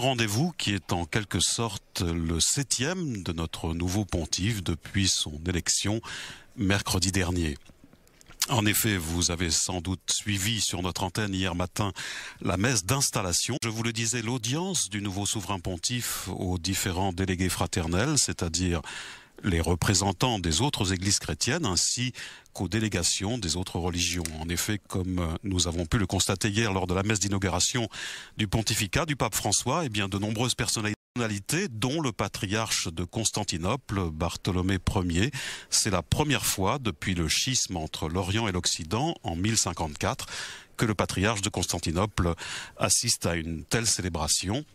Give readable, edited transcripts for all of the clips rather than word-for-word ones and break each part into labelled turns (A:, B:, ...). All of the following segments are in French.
A: Rendez-vous qui est en quelque sorte le 7e de notre nouveau pontife depuis son élection mercredi dernier. En effet, vous avez sans doute suivi sur notre antenne hier matin la messe d'installation. Je vous le disais, l'audience du nouveau souverain pontife aux différents délégués fraternels, c'est-à-dire les représentants des autres églises chrétiennes ainsi qu'aux délégations des autres religions. En effet, comme nous avons pu le constater hier lors de la messe d'inauguration du pontificat du pape François, de nombreuses personnalités, dont le patriarche de Constantinople, Bartholomée Ier. C'est la première fois depuis le schisme entre l'Orient et l'Occident en 1054 que le patriarche de Constantinople assiste à une telle célébration.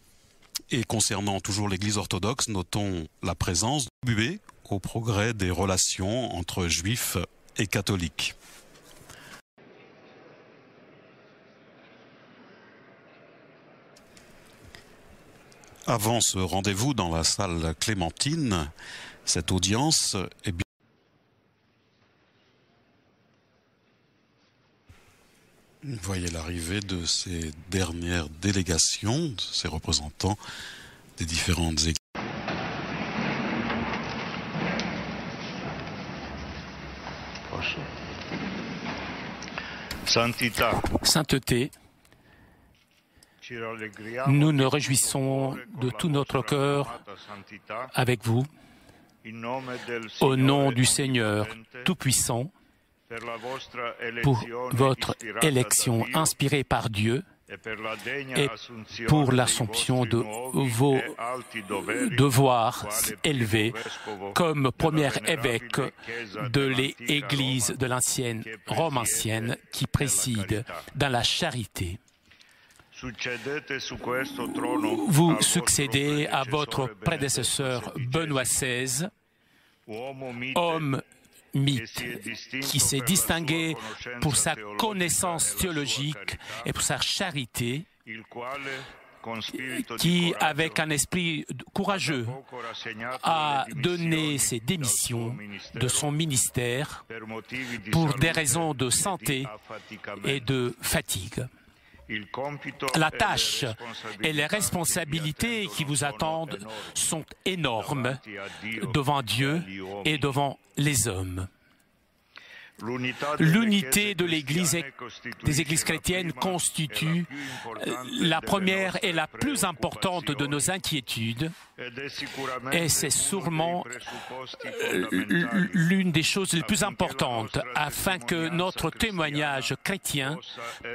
A: Et concernant toujours l'Église orthodoxe, notons la présence du buée au progrès des relations entre juifs et catholiques. Avant ce rendez-vous dans la salle Clémentine, cette audience est bien. Vous voyez l'arrivée de ces dernières délégations, de ces représentants des différentes églises.
B: Sainteté, nous nous réjouissons de tout notre cœur avec vous, au nom du Seigneur Tout-Puissant, pour votre élection inspirée par Dieu et pour l'assomption de vos devoirs élevés comme premier évêque de l'Église de l'ancienne Rome ancienne qui préside dans la charité. Vous succédez à votre prédécesseur Benoît XVI, homme mythe, qui s'est distingué pour sa connaissance théologique et pour sa charité, qui, avec un esprit courageux, a donné ses démissions de son ministère pour des raisons de santé et de fatigue. La tâche et les responsabilités qui vous attendent sont énormes devant Dieu et devant les hommes. L'unité de l'Église, des églises chrétiennes constitue la première et la plus importante de nos inquiétudes et c'est sûrement l'une des choses les plus importantes afin que notre témoignage chrétien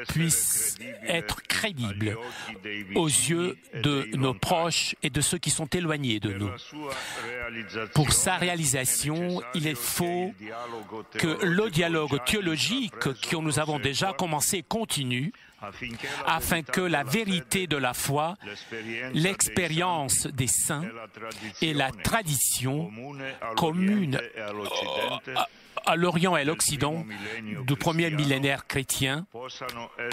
B: puisse être crédible aux yeux de nos proches et de ceux qui sont éloignés de nous. Pour sa réalisation, il faut que le dialogue théologique que nous avons déjà commencé continue afin que la vérité de la foi, l'expérience des saints et la tradition commune à l'Orient et à l'Occident du premier millénaire chrétien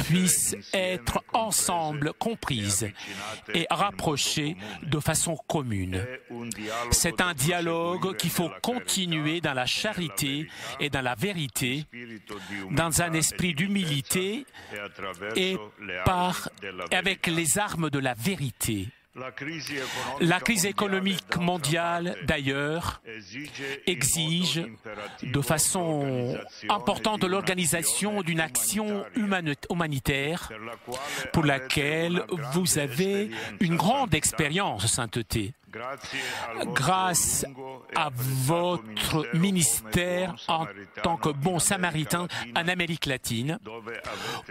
B: puissent être ensemble comprises et rapprochées de façon commune. C'est un dialogue qu'il faut continuer dans la charité et dans la vérité, dans un esprit d'humilité et avec les armes de la vérité. La crise économique mondiale, d'ailleurs, exige de façon importante l'organisation d'une action humanitaire pour laquelle vous avez une grande expérience, sainteté. Grâce à votre ministère en tant que bon samaritain en Amérique latine,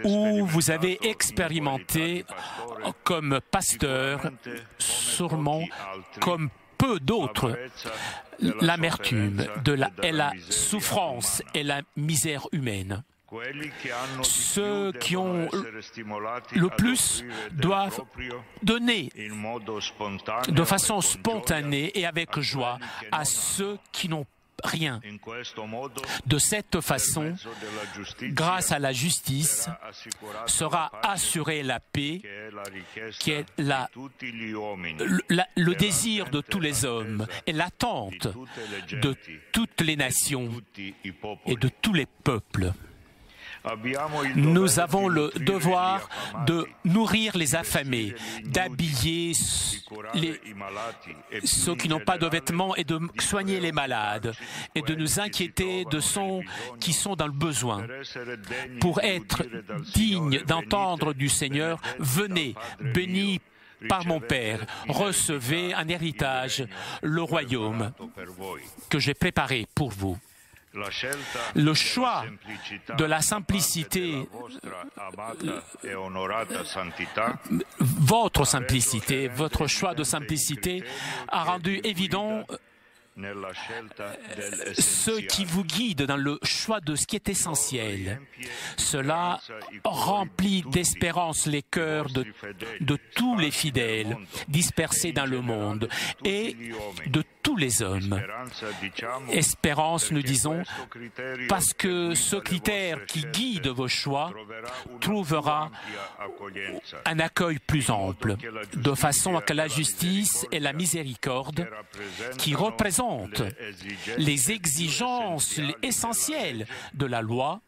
B: où vous avez expérimenté comme pasteur, sûrement comme peu d'autres, l'amertume et la souffrance et la misère humaine. Ceux qui ont le plus doivent donner de façon spontanée et avec joie à ceux qui n'ont rien. De cette façon, grâce à la justice, sera assurée la paix, qui est le désir de tous les hommes et l'attente de toutes les nations et de tous les peuples. Nous avons le devoir de nourrir les affamés, d'habiller ceux qui n'ont pas de vêtements et de soigner les malades et de nous inquiéter de ceux qui sont dans le besoin. Pour être dignes d'entendre du Seigneur, venez, bénis par mon Père, recevez un héritage, le royaume que j'ai préparé pour vous. Le choix de la simplicité, votre choix de simplicité a rendu évident ce qui vous guide dans le choix de ce qui est essentiel. Cela remplit d'espérance les cœurs de tous les fidèles dispersés dans le monde et de tous les hommes. Espérance, nous disons, parce que ce critère qui guide vos choix trouvera un accueil plus ample, de façon à que la justice et la miséricorde, qui représentent les exigences essentielles de la loi,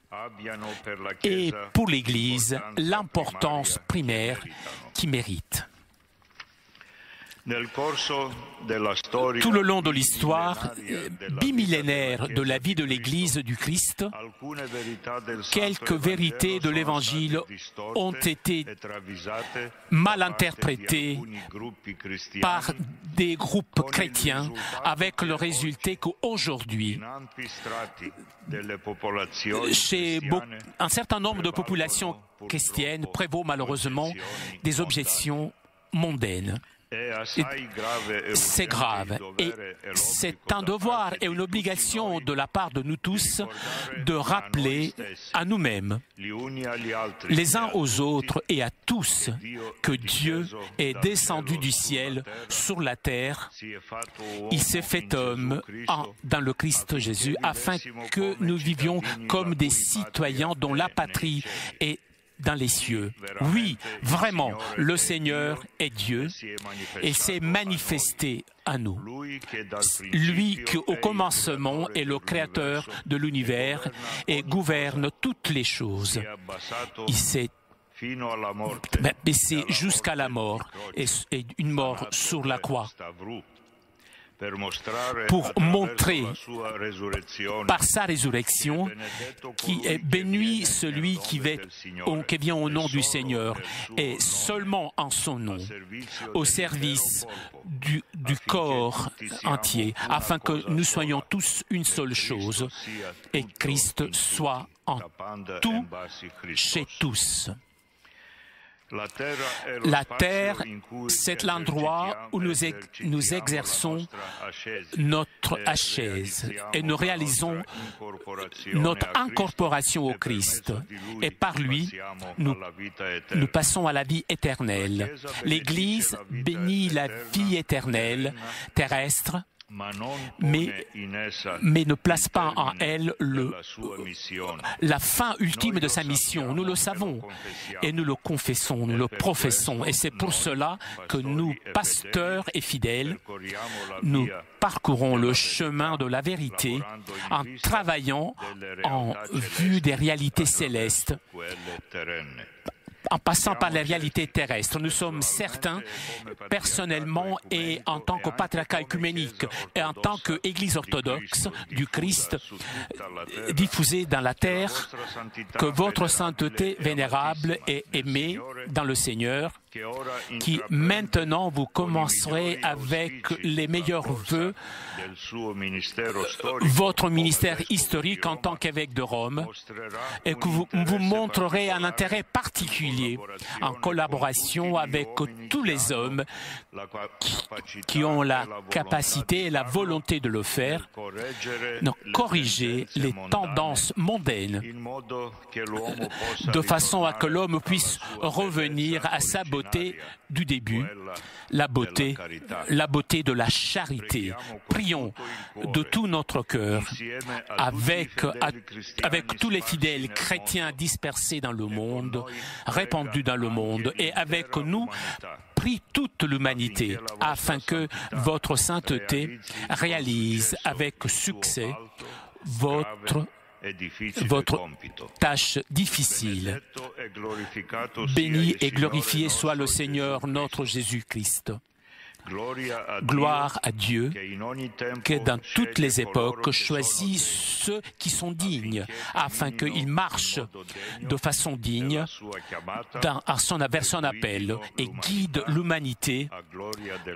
B: et pour l'Église l'importance primaire qui mérite. Tout le long de l'histoire bimillénaire de la vie de l'Église du Christ, quelques vérités de l'Évangile ont été mal interprétées par des groupes chrétiens, avec le résultat qu'aujourd'hui, chez un certain nombre de populations chrétiennes, prévaut malheureusement des objections mondaines. C'est grave et c'est un devoir et une obligation de la part de nous tous de rappeler à nous-mêmes, les uns aux autres et à tous, que Dieu est descendu du ciel sur la terre. Il s'est fait homme dans le Christ Jésus afin que nous vivions comme des citoyens dont la patrie est dans les cieux. Oui, vraiment, le Seigneur est Dieu et s'est manifesté à nous. Lui qui au commencement est le créateur de l'univers et gouverne toutes les choses. Il s'est baissé jusqu'à la mort et une mort sur la croix, pour montrer par sa résurrection qui est béni celui qui vient au nom du Seigneur et seulement en son nom, au service du corps entier, afin que nous soyons tous une seule chose et Christ soit en tout chez tous. La terre, c'est l'endroit où nous exerçons notre ascèse et nous réalisons notre incorporation au Christ. Et par lui, nous passons à la vie éternelle. l'Église bénit la vie éternelle terrestre, mais ne place pas en elle la fin ultime de sa mission. Nous le savons et nous le confessons, nous le professons. Et c'est pour cela que nous, pasteurs et fidèles, nous parcourons le chemin de la vérité en travaillant en vue des réalités célestes, en passant par les réalités terrestres. Nous sommes certains, personnellement et en tant que patriarcat œcuménique et en tant qu'Église orthodoxe du Christ diffusée dans la terre, que votre sainteté vénérable et aimée dans le Seigneur, qui maintenant vous commencerez avec les meilleurs vœux votre ministère historique en tant qu'évêque de Rome et que vous montrerez un intérêt particulier en collaboration avec tous les hommes qui ont la capacité et la volonté de le faire, de corriger les tendances mondaines de façon à que l'homme puisse revenir à sa beauté du début, la beauté de la charité. Prions de tout notre cœur avec tous les fidèles chrétiens dispersés dans le monde, répandus dans le monde, et avec nous, prie toute l'humanité, afin que votre sainteté réalise avec succès votre votre tâche difficile. Béni et glorifié soit le Seigneur notre Jésus-Christ. Gloire à Dieu, qui dans toutes les époques choisit ceux qui sont dignes, afin qu'ils marchent de façon digne vers son appel et guide l'humanité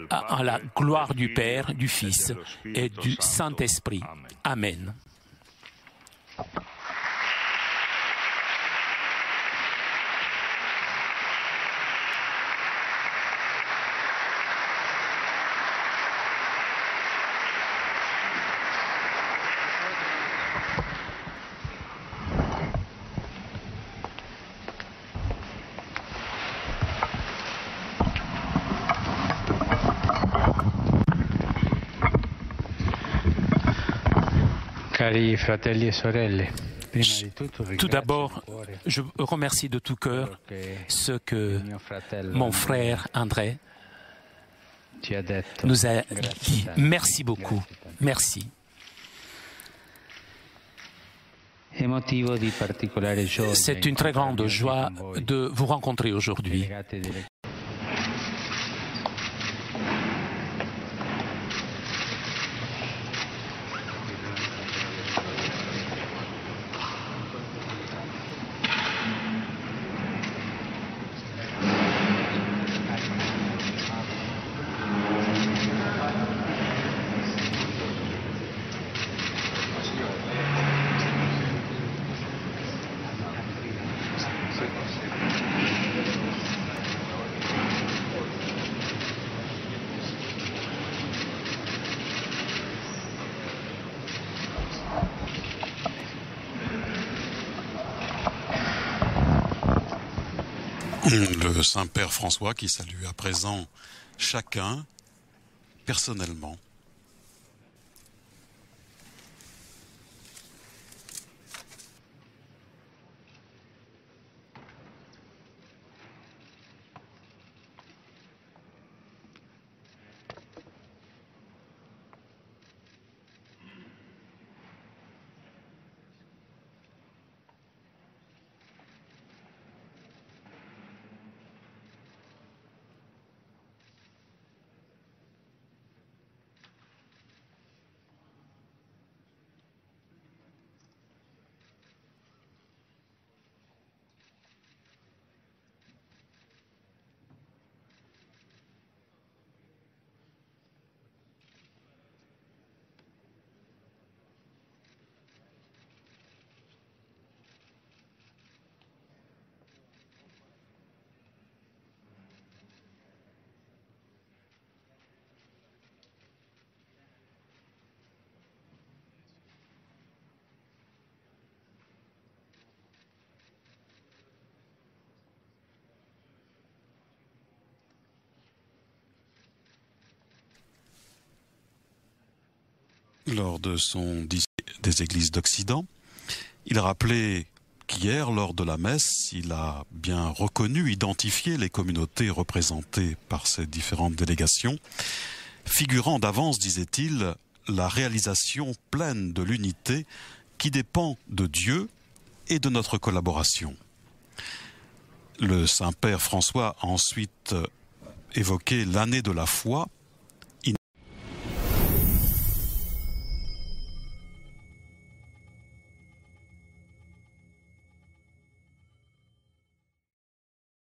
B: à la gloire du Père, du Fils et du Saint-Esprit. Amen. Tout d'abord, je remercie de tout cœur ce que mon frère André nous a dit. Merci beaucoup. Merci. C'est une très grande joie de vous rencontrer aujourd'hui.
A: Le Saint-Père François qui salue à présent chacun personnellement. Lors de son discours des églises d'Occident, il rappelait qu'hier, lors de la messe, il a bien reconnu, identifié les communautés représentées par ces différentes délégations, figurant d'avance, disait-il, la réalisation pleine de l'unité qui dépend de Dieu et de notre collaboration. Le Saint-Père François a ensuite évoqué l'année de la foi